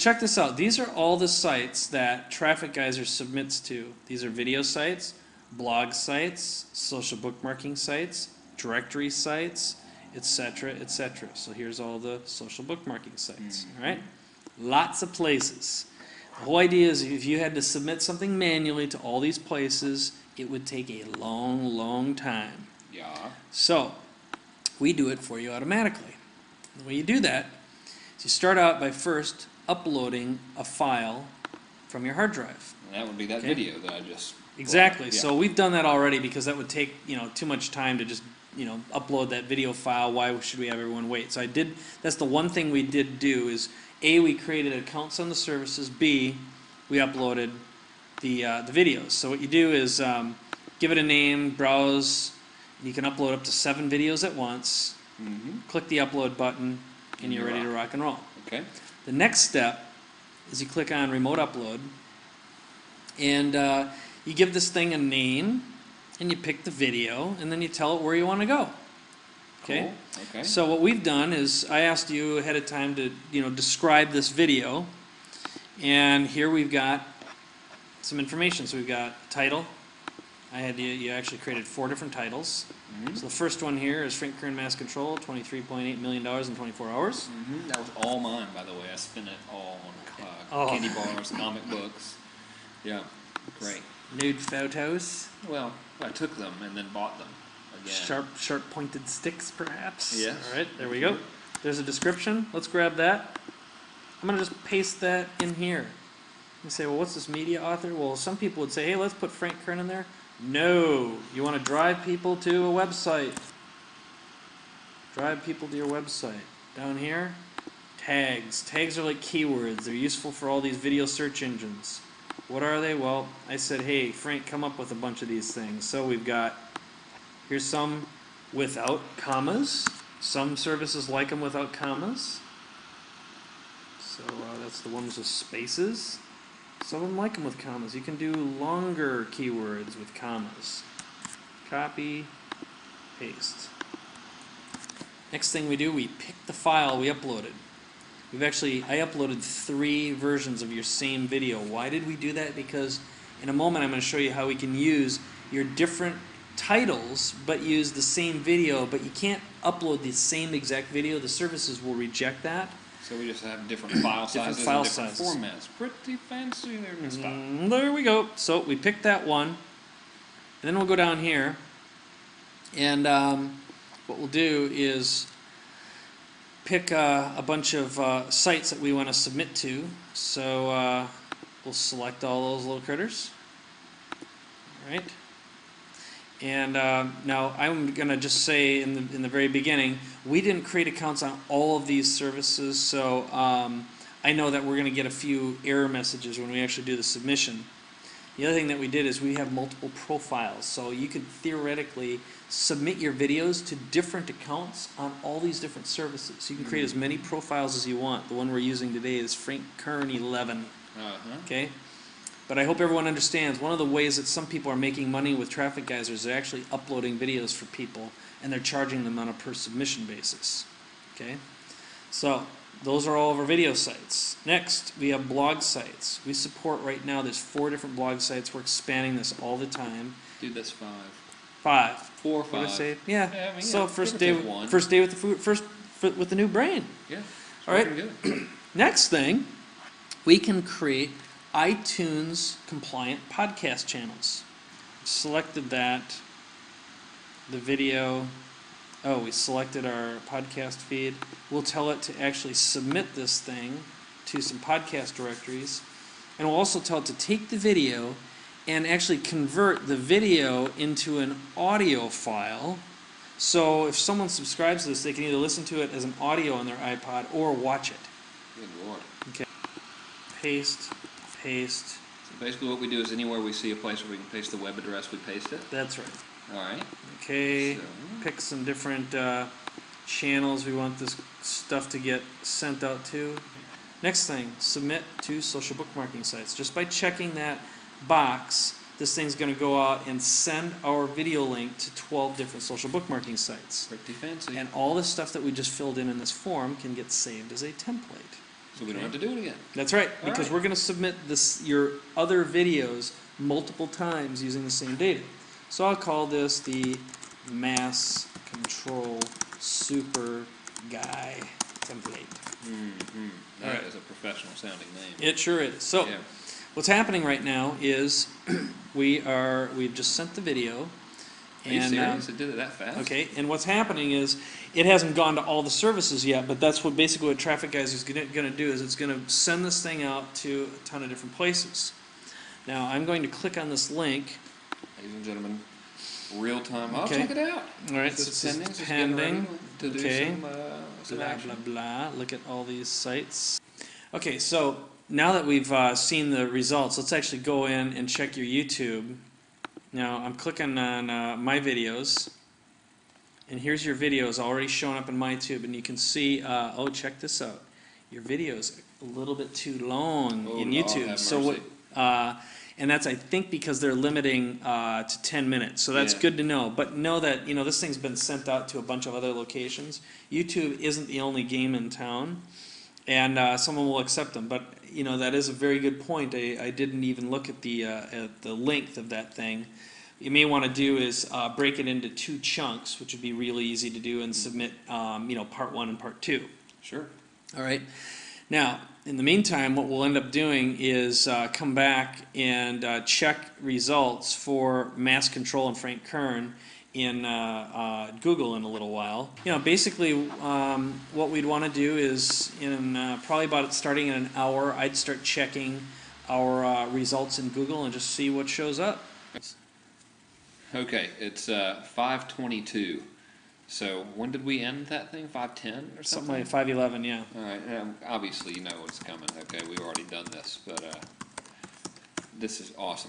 Check this out. These are all the sites that Traffic Geyser submits to. These are video sites, blog sites, social bookmarking sites, directory sites, etc., etc. So here's all the social bookmarking sites. All right? Lots of places. The whole idea is if you had to submit something manually to all these places, it would take a long, long time. Yeah. So we do it for you automatically. The way you do that is you start out by first uploading a file from your hard drive. And that would be that video that I just... Exactly. Yeah. So we've done that already because that would take too much time to just upload that video file. Why should we have everyone wait? So that's the one thing we did do is A, we created accounts on the services. B, we uploaded the videos. So what you do is give it a name, browse. You can upload up to 7 videos at once. Click the upload button, and you're ready to rock and roll. Okay. The next step is you click on remote upload, and you give this thing a name, and you pick the video, and then you tell it where you want to go. Okay? Cool. Okay. So what we've done is I asked you ahead of time to describe this video, and here we've got some information. So we've got title. You actually created 4 different titles. So the first one here is Frank Kern Mass Control, $23.8 million in 24 hours. That was all mine, by the way. I spent it all on candy bars, comic books. Yeah, great. Nude photos. Well, I took them and then bought them again. Sharp pointed sticks, perhaps. Yes. All right, there we go. There's a description. Let's grab that. I'm going to just paste that in here. You say, well, what's this media author? Well, some people would say, hey, let's put Frank Kern in there. No, you want to drive people to a website. Drive people to your website. Down here, tags. Tags are like keywords. They're useful for all these video search engines. What are they? Well, I said, hey, Frank, come up with a bunch of these things. So we've got, here's some without commas. Some services like them without commas. So that's the ones with spaces. Some of them like them with commas. You can do longer keywords with commas. Copy, paste. Next thing we do, we pick the file we uploaded. I uploaded 3 versions of your same video. Why did we do that? Because in a moment I'm going to show you how we can use your different titles but use the same video, but you can't upload the same exact video. The services will reject that. So we just have different file sizes and different formats. Pretty fancy there, there we go. So we picked that one, and then we'll go down here, and what we'll do is pick a bunch of sites that we want to submit to. So we'll select all those little critters. All right. And now I'm going to just say in the very beginning, we didn't create accounts on all of these services, so I know that we're going to get a few error messages when we actually do the submission. The other thing that we did is we have multiple profiles, so you could theoretically submit your videos to different accounts on all these different services. You can create as many profiles as you want. The one we're using today is Frank Kern 11. Okay? But I hope everyone understands one of the ways that some people are making money with Traffic Geyser is they're actually uploading videos for people and they're charging them on a per submission basis. Okay? So those are all of our video sites. Next, we have blog sites. We support right now, there's 4 different blog sites. We're expanding this all the time. Dude, that's 5. 5. 4 or 5. What did I say? Yeah. I mean, so first day with the food, with the new brain. Yeah. All right. Good. Next thing, we can create iTunes compliant podcast channels. Selected that. The video. Oh, we selected our podcast feed. We'll tell it to actually submit this thing to some podcast directories. And we'll also tell it to take the video and actually convert the video into an audio file. So if someone subscribes to this, they can either listen to it as an audio on their iPod or watch it. Good Lord. Okay. Paste, paste. So basically what we do is anywhere we see a place where we can paste the web address, we paste it? That's right. All right. Okay, pick some different channels we want this stuff to get sent out to. Next thing, submit to social bookmarking sites. Just by checking that box, this thing's going to go out and send our video link to 12 different social bookmarking sites. Pretty fancy. And all the stuff that we just filled in this form can get saved as a template. So we don't have to do it again. That's right, All because right. we're going to submit your other videos multiple times using the same data. So I'll call this the Mass Control Super Guy template. That All right. is a professional sounding name. It sure is. So Yeah. what's happening right now is we've just sent the video. Are you serious? It did it that fast? Okay, and what's happening is it hasn't gone to all the services yet, but that's what basically what Traffic Guys is going to do, is it's going to send this thing out to a ton of different places. Now I'm going to click on this link. Ladies and gentlemen, real time. I'll Okay. check it out. All right, This so is it's just pending. getting ready to do Okay. some Blah, action. blah, blah. Look at all these sites. Okay, so now that we've seen the results, let's actually go in and check your YouTube. Now I'm clicking on my videos, and here's your videos already showing up in my tube, and you can see, oh, check this out. Your video's a little bit too long Oh, in Lord YouTube. have So what? mercy. And that's, I think, because they're limiting to 10 minutes. So that's Yeah. good to know. But know that this thing's been sent out to a bunch of other locations. YouTube isn't the only game in town, and someone will accept them. But that is a very good point. I didn't even look at the length of that thing. You may want to do is break it into 2 chunks, which would be really easy to do, and submit part 1 and part 2. Sure. All right. Now, in the meantime, what we'll end up doing is come back and check results for Mass Control and Frank Kern in Google in a little while. Basically, what we'd want to do is, in probably starting in an hour, I'd start checking our results in Google and just see what shows up. Okay, it's 5:22. So when did we end that thing? 5:10 or Something something? like 511, yeah. All right. Obviously, you know what's coming. Okay, we've already done this, but this is awesome.